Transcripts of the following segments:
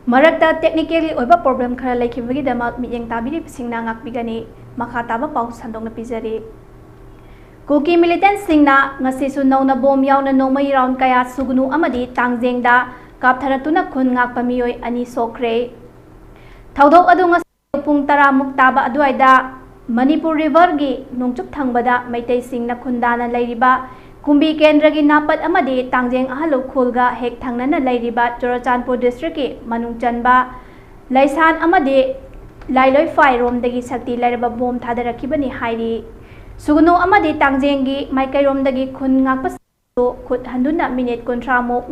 मरक्ता technically ओइबा problem खरा लेखिबगिदमक मियेंग ताबिरि सिंगना ngakpigani makha taba pau sandongna pijari Kuki militant सिंगना ngasisu नौना बॉम यावना नोमई राउंड कया सुगनु अमदी तांगजेंगदा कापथरतुना खुन ngakpa मियोय ani sokre थौदोक अदु ngasi पुंग 10 मुक ताबा अदुआइदा मणिपुर रिवर गी नोंगचुक थंगबदा मैतै सिंगना खुंदाना लैरिबा कुंबी केंद्र की नापत अमदी तांगजेंग अहलु खुलगा हेक थंगनना लैरिबा चुराचांदपुर डिस्ट्रिक्ट की मनुंग चनबा लैसान अमदी लाइलोय फाइरोमदगी शक्ति लैरबा बॉम थादरखिबनी हाइरी सुगनो अमदी तांगजेंगी माइकैरोमदगी खुन ngakpa खुद हंदुना मिनिट 30 मुक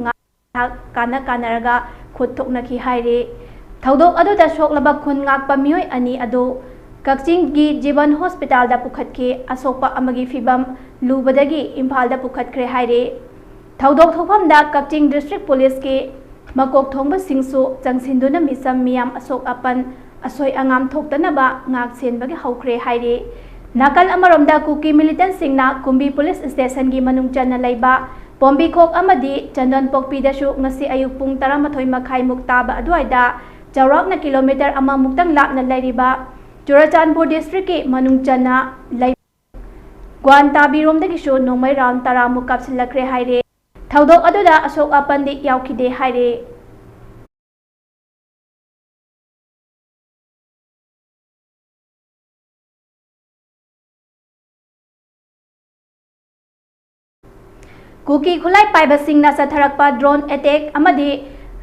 काना कानरगा खुद थोकनखि हाइरी थौदोक अदुदा सोकलबा खुन ngakpa मियोय अनि अदु कक्चिंग की जीवन हॉस्पिटल दा पुखतके असोपा अमगी फिबम लुबदगी इम्फाल दा पुखतख्रे हाइरे थौदोक थोफम दा कक्चिंग डिस्ट्रिक्ट पुलिस के मकोक थोंबा सिंगसु चंगसिंदुना मिसम मियाम असोक अपन असोय अंगाम थोक्तनबा ngak senbagi हौख्रे हाइरे नाकल अमरोमदा कुकी मिलिटेंट सिंगना कुंबी पुलिस स्टेशन की मनुंग चन्ना लैबा पोम्बी खोक अमदी चंदन पोकपीदसु ngasi ayuk पुंग 13 मखाई मुक ताबा अदुआइदा चौराकना किलोमीटर अमा मुक्तंग लापना लैरिबा चुराचांदपुर डिस्ट्रिक्ट के मनुंग चन्ना लै ग्वानताबीरोमदगिसु नोंमै राउंड 10 मुक कापसिलख्रे हाइरे थौदोक अदुदा अशोक अपंदी यावखिदे हाइरे कुकी खुलाई पाइबसिंगना सथरकपा ड्रोन अटैक अमदी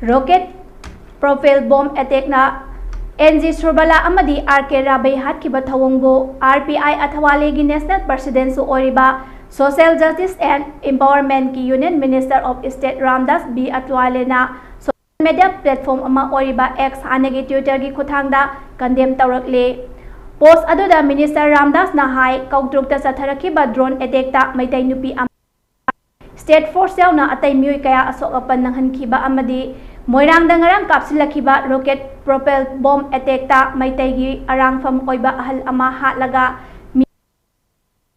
रॉकेट प्रोपेल बॉम्ब अटैक ना एनजी सुरबला अमदी आरके राबै हातखिबा थवंगबो आरपीआई अथवाले की नेशनल प्रेसिडेंट सु ओरिबा सोशल जस्टिस एंड एम्पावरमेंट की union minister of state Ramdas B Athawale ना सोशल मीडिया प्लेटफॉर्म अमा ओरिबा एक्स हानगी ट्विटर की खुथांगदा कंडेम तौरकले पोस्ट अदुदा मिनिस्टर रामदास ना हाई कौट्रुकता सथरखिबा ड्रोन अटैक ता मैतै नुपी स्टेट फोर्स यावना अतै मियोय कया असोक अपन नंहनखिबा अमदी मोइरांगदा ngarang kapsilakhiba rocket propelled bomb attack ta maitaigi arangfam oiba ahal ama hatlaga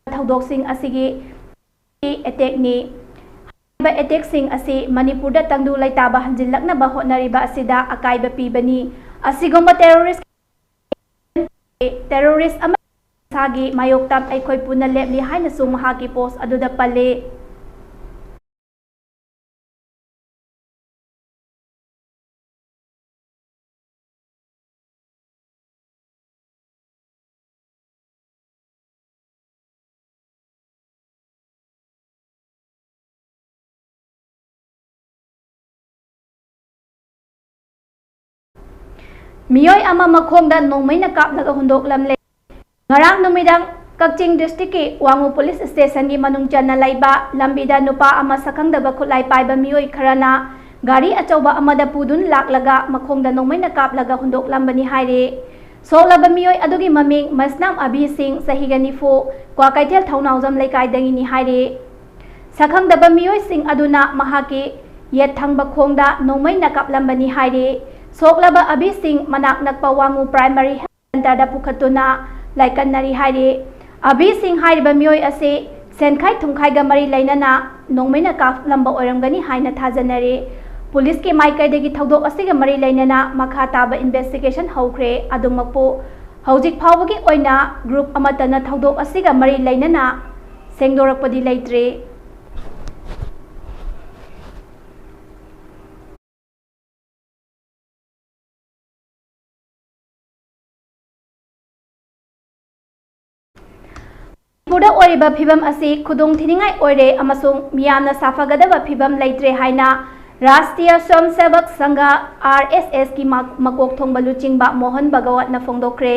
thodok sing asigi attack ni ba attack sing asi manipur da tangdu laitaba hanjilakna ba hotnariba asida akaiba pibani asigomba terrorist ama sagi mayoktam aikhoi puna lepli haina su mahaki post aduda pale मियोय अमा मखोंगदा नोंमैना कापलगा हुंदोकलमले ngarang numidang Kakching district के वांगू police station की मनुंग चन्ना लैबा लंबीदा नुपा अमा सकंगदबा खुलाई पाइबा मियोय खरना गाड़ी अचौबा अमदा पुदुन लाकलगा मखोंगदा नोंमैना कापलगा हुंदोकलमबनी हाइरे सोलबा मियोय अदुगी ममिंग मसनाम अभी सिंह सहीगा निफो क्वाकैथेल थौनाउजम लैकाइदंगिनी हाइरे सकंगदबा मियोय सिंह अदुना महाके येत थंगबा खोंगदा नोंमैना कापलमबनी हाइरे सोकलबा अभी सिंह मनाक नकपा वांगू प्राइमरी हेल्थ सेंटर दा पुखतुना लाइकन्नरी हाइरे अभी सिंह हाइरिबा मियोय असे सेनखाई थुमखाईगा मरी लैनना नोंमैना कापलंबा ओरमगनी हाइना थाजनरे पुलिस के माइकैदगी थौदोक असिगा मरी लैनना मखा ताबा इन्वेस्टिगेशन हौख्रे अदुमकपो हौजिक फावगी ओइना ग्रुप अमतना थौदोक असिगा मरी लैनना सेंगदोरकपदी लैत्रे पुरा ओरिबा फिबम असी खुदुंग थिनिंगाई ओइरे अमसुंग मियामना साफागदबा फिबम लैत्रे हाइना राष्ट्रीय स्वयंसेवक संघ आरएसएस की मकोक थोंगबा लुचिंगबा मोहन भगवत फोंदोक्रे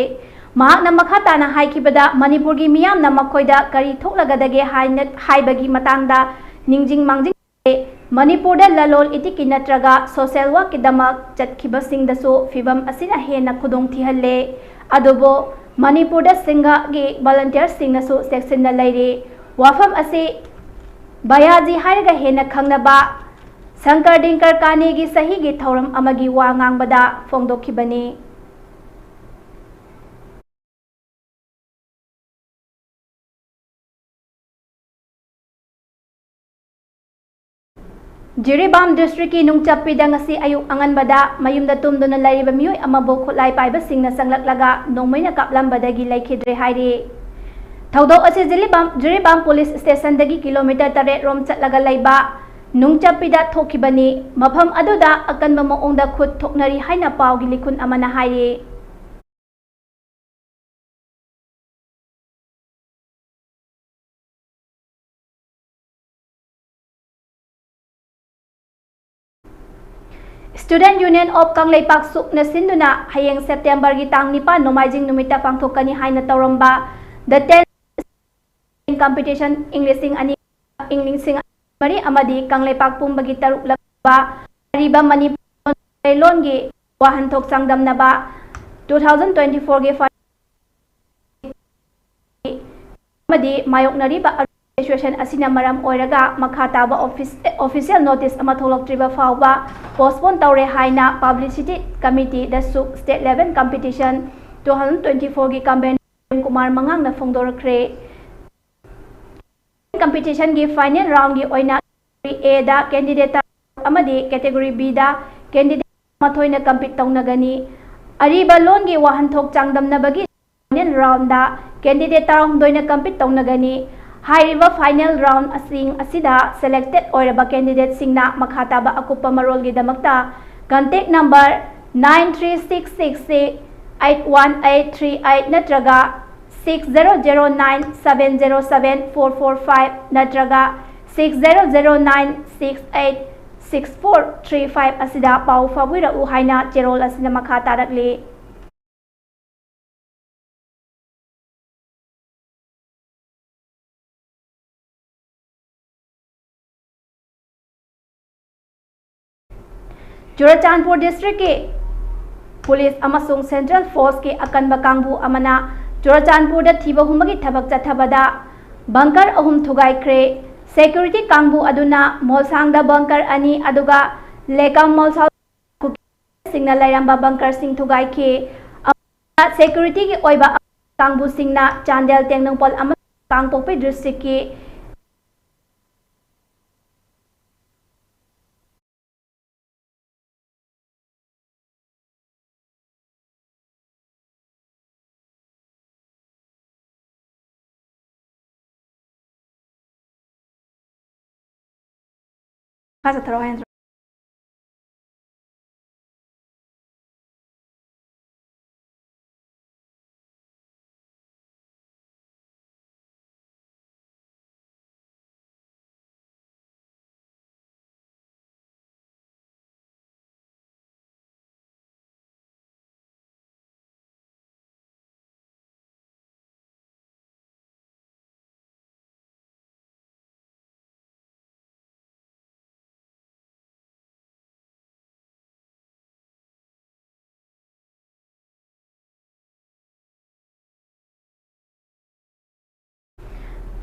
महाकना मखा ताना हाइखिबदा मणिपुर की मियामना मखोइदा करी थोक्लगदगे हाइबगी मतांगदा निंजिंग मांजिंग मणिपुर ललोल इतिकी नत्रगा सोशल वर्क की दमक चटखिबसिंगदसु फिबम असिना हेना खुदुंग थिहल्ले अदुबो मणिपुर सिंह की वॉलंटियर सिंगसु सेक्शन लैरे वाफम असे बयाजी हाइरगा हेना खंगनबा शंकर डिंकर काने की सही की थौरम अमगी वा ngangbada फोंदोखिबनी Jiribam District ki Nungchapida ngasi ayuk anganbada mayumda tumduna lairiba miyoi amabu khutlai paiba singna sanglaklaga nongmaina kaplambadagi laikhidre hairi. Thaudok ase Jiribam Police Station dagi kilometer 8 rom chatlaga laiba Nungchapida thokibani mafam aduda akanba maongda khut thoknari haina pawgi likhun amana hairi. Student Union of Kanglaipak Sukna Sinduna hayeng September gi tang 9 Nomaijing numita pangthokani haina tawramba the 10th competition English mari amadi Kanglaipak pumbagi taruk laba ariba Manipuri lon gi wahanthok sangdamnaba 2024 gi amadi mayoknariba situation asina maram oiraga makhataba official notice ama tholoktriba fawba postpone tawre haina publicity committee da suk state level competition 2024 gi campaign kumar mangang na phongdorakre competition gi final round gi oina A da candidate amadi category B da candidate mathoina compete tawnagani ariba lon gi wahanthok changdamnabagi final round da candidate taram doina compete tawnagani Hairiba final round asida selected oiraba candidate singna makhataba akupa marol gi damakta contact number 93668183 natraga 6009707445 natraga 6009686435 asida pau fawira u haina cherol asina makhata rakli Churachandpur District ke Police amasung Central Force ke akanba kangbu amana Churachandpur da thiba humagi thabak chathabada bunker ahum thugai kre security kangbu aduna molsang da bunker ani aduga lekam molsang singna lairamba bunker sing thugai ke security ki oiba kangbu singna Chandel Tengnongpol ama Kangpokpi District ke Casa trabaja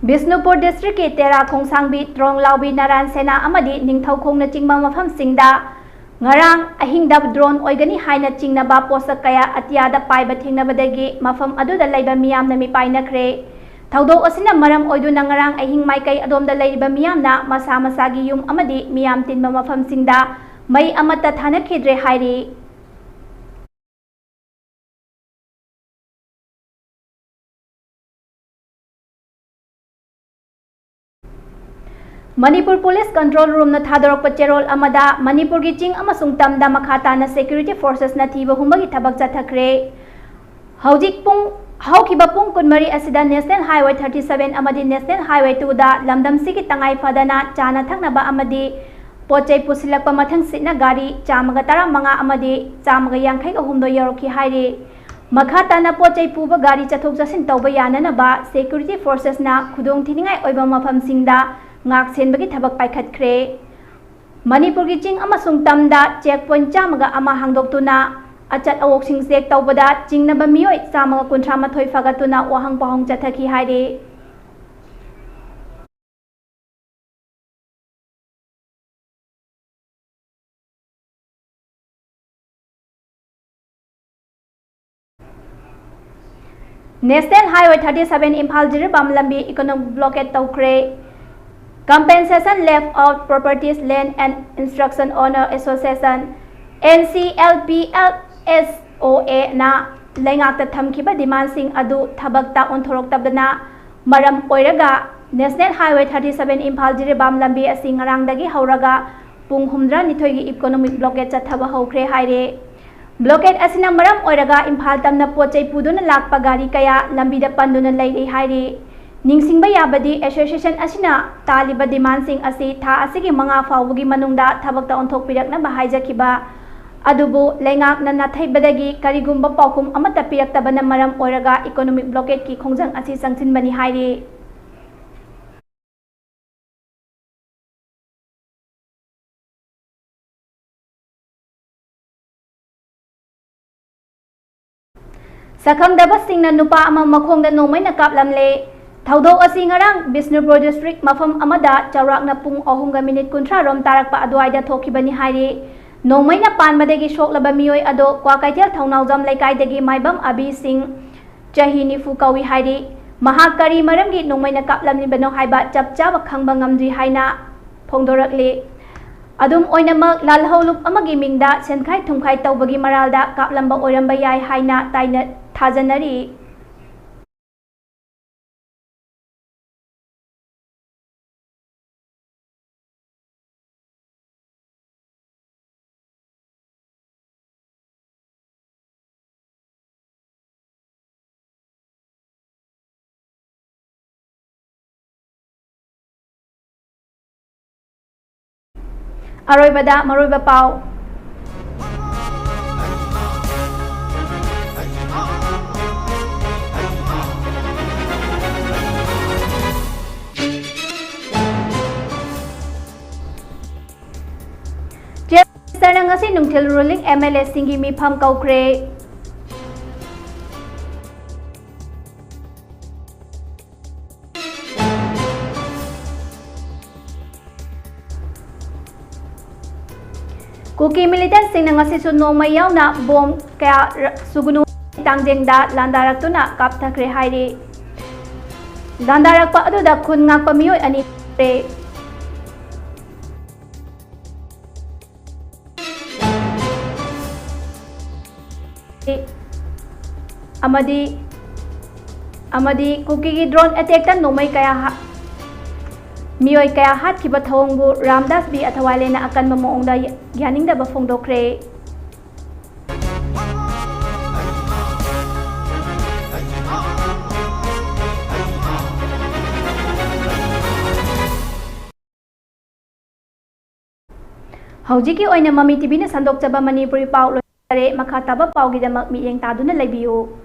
Bisnupur District ke Tera Khongsangbi Trong Laubi Naran Sena amadi Ningthau Khongna chingba mafam singda ngarang ahingda drone oigani haina chingnaba posak kaya atiyada paiba thingnabadagi mafam aduda laiba miyamna mi painakre thaudok asina maram oiduna ngarang ahing maikai adomda laiba miyamna masa masagi yum amadi miyam tinba mafam singda mai amata thana khidre hairi Manipur Police Control Room na thadorok pacherol amada Manipur gi ching amasung tamda makhata na security forces na thiba humbagi thabak chathakre haujik pung haukiba pung kunmari asida National Highway 37 amadi National Highway 2 da lamdam sigi tangai fadana chana thaknaba amadi pochai pusilakpa mathang sitna gari chamaga tara manga amadi chamaga yangkhai ga humdo yorokhi hairi makhata na pochai puba gari chathok jasin tawba yana na ba security forces na khudong thiningai oiba mafam singda ngak senbagi thabak paikhatkre Manipur gi ching amasung tamda checkpoint chamaga ama hangdoktuna achat awok sing check tawbada chingnaba miyoi chamaga kunthra mathoi fagatuna wahang pahong chathaki haire National Highway 37 Imphal Jiribam lambi economic blockade tawkre Compensation Left Out Properties Land and Instruction Owner Association NCLPLSOA na leingakta thamkiba demand-sing adu thabakta onthoroktabdana maram oiraga National Highway 37 Imphal Jiribam lambi asi ngarangdagi hauraga pung 9 gi economic blockade chathaba hokre haire. Blockade asina maram oiraga Imphal tamna pochai puduna lakpa gari kaya lambida panduna lairi haire. Ningsingba yabadi association asina taliba demand-sing asi tha asigi manga fawgi manungda thabakta onthokpirakna bahaijakiba adubu lengak na nathaibadagi karigumba paukum amata piraktabana maram oiraga economic blockade ki khongjang asi sangsinbani haire. Sakhamdaba singna nupa ama makhongda nomai na kaplamle thaudok asi ngarang Bisnupur district mafam amada chawrakna pung 3:30 rom tarakpa adwaida thokibani haire. Nomai na panbadagi shoklaba miyoi ado Kwakaitel Thaunaujam Laikai Maibam Abi Singh Chahi Nifu kawi haire. Mahakari maramgi nomai na kaplamlibano haiba chapchaba khangba ngamdri haina phongdorakle. Adum oinamak lalhaulup amagi mingda senkhai thumkhai tawbagi maralda kaplamba oiramba yai haina taina thajanari. Aroibada maruiba pau. Sarang ngasi nungthil ruling MLA singi mi pham kaukre. Kuki militant sing ngasi suno mayaw na bom kaya sugunu tangjengda landaraktuna kapthakre haire. Landarakpa aduda khun ngakpa miyoy ani re. Amadi kuki ki drone attack tan nomai kaya miyoi kaya hat kiba thawngbu Ramdas bi athawale na akan mamoongda yaningda ba phongdokre. Haujiki oina Mami TV na sandokjaba Manipuri pau loire makhataba paugidamak miyeng taduna laibiyo.